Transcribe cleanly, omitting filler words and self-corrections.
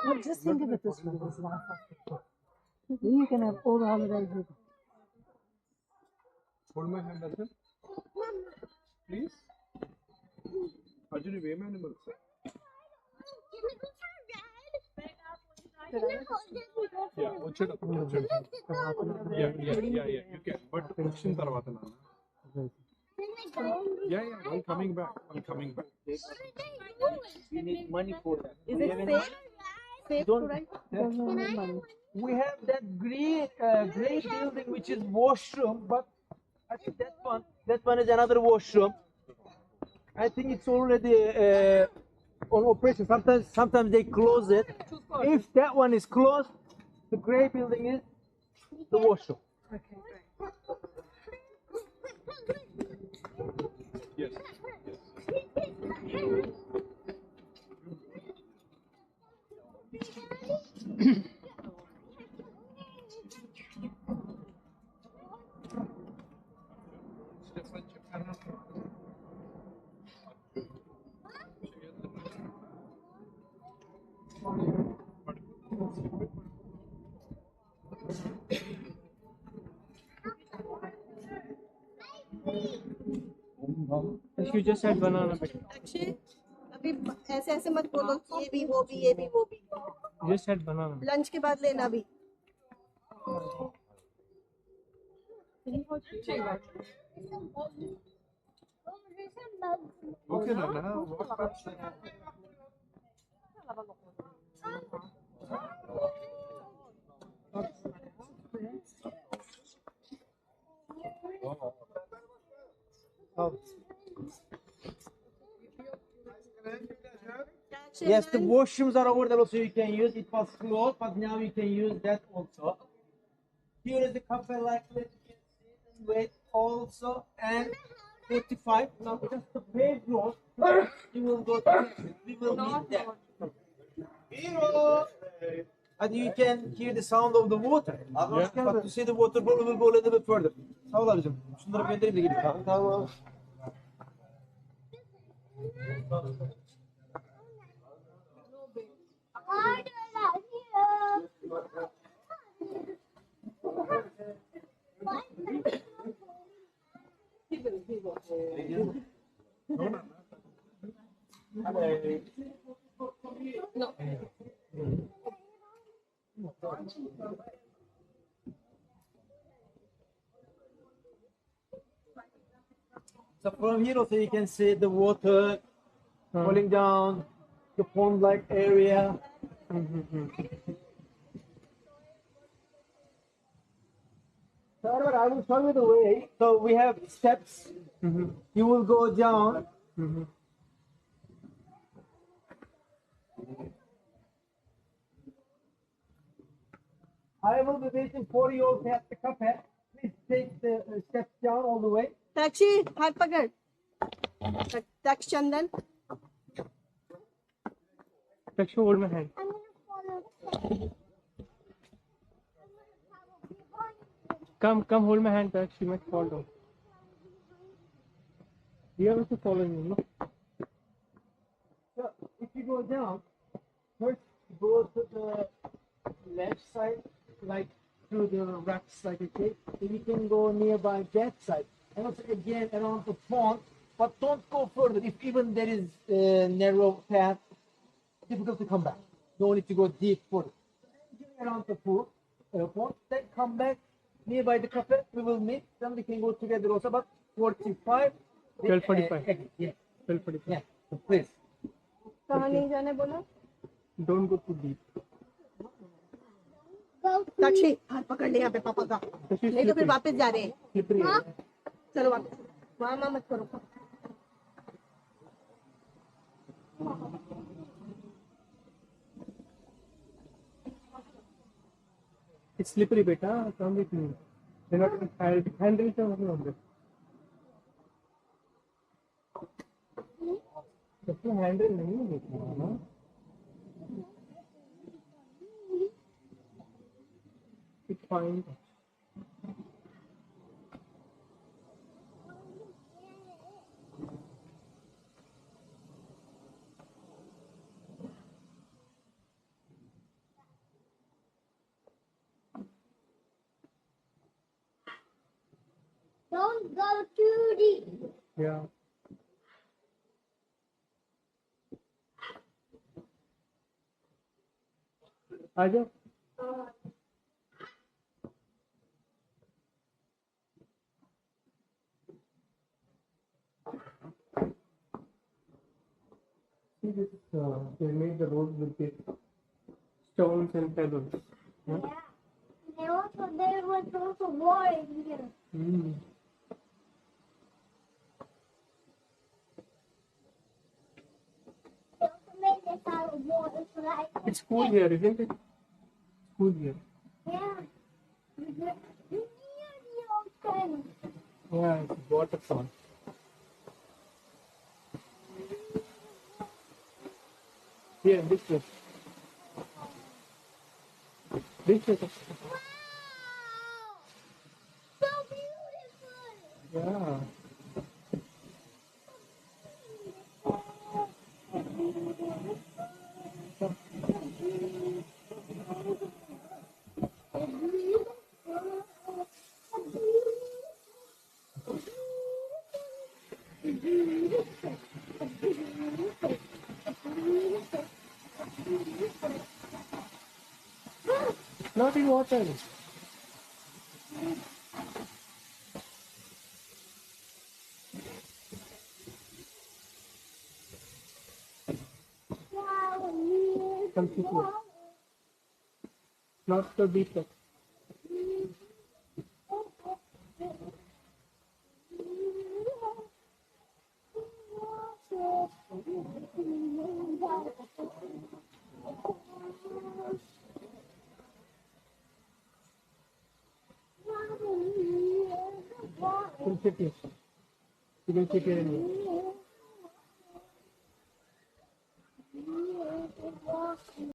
Well, just think of it this way: there's life after. Then you can have all the holidays with. Hold my hand, Arjun. Please. Arjun, you weigh my animals. Yeah, watch it up. Watch it up. Yeah. You can. But action tarvata na. Yeah. I'm coming back. We need money for that. Is it safe? Safe to ride? We have that grey building which is washroom, but I think that one is another washroom. I think it's already on operation. Sometimes they close it. If that one is closed, the grey building is the washroom. Okay, great. Yes. You just said banana. Akshay अभी ऐसे ऐसे मत बोलो कि ये भी वो भी ये भी वो भी. You just said banana. Lunch के बाद लेना भी. Okay, Nana. Walk past. Yes, the washrooms are over there also you can use. It was closed, but now you can use that also. Here is the cafe like that you can see and wait also. And 45. Now just the bedroom. You will go to we will meet there. Hero! And you can hear the sound of the water. Yeah. But to see the water we will go a little bit further. Sağ ol abicim. Şunları bir göndereyim de gidelim. Tamam. So from here also you can see the water falling down, the pond-like area. So I will show you the way. So we have steps. You will go down. I will be waiting for you all at the cafe. Please take the steps down all the way. Taxi हाथ पकड़. Tax Chandan. Takshi, hold my hand. Come, hold my hand, Takshi. She might fall down. You are also following me, no? So, if you go down, first go to the left side, like through the rocks, like I say. Then you can go nearby that side. And also again around the pond, but don't go further. If even there is a narrow path, difficult to come back. Don't need to go deep further. Around the pool, pond, then come back nearby the cafe. We will meet. Then we can go together also. But 45. 12:45. Yeah. 12:45. Yeah. So please. कहाँ नहीं जाने बोला? Don't go too deep. Taxi हाथ पकड़ ले यहाँ पे पापा का. नहीं तो फिर वापस जा रहे हैं. Slippery. चलो वापस. वहाँ मत करो. It's slippery, beta. Come with me. They're not handle it on this. सबको हैंडल नहीं देखना ना. It's fine. Yeah. Aja. See this, they made the road with the stones and pebbles. Yeah. There was also water in here. Mm. They also made this out of water, so like, It's cool here, isn't it? Cool here. yeah. Near the ocean. Yeah, it's waterfall. Here, this way. This way. Wow! So beautiful! Yeah. Not in water. Wow! Come sit here. Not so deep. Come sit here. You can sit here anyway.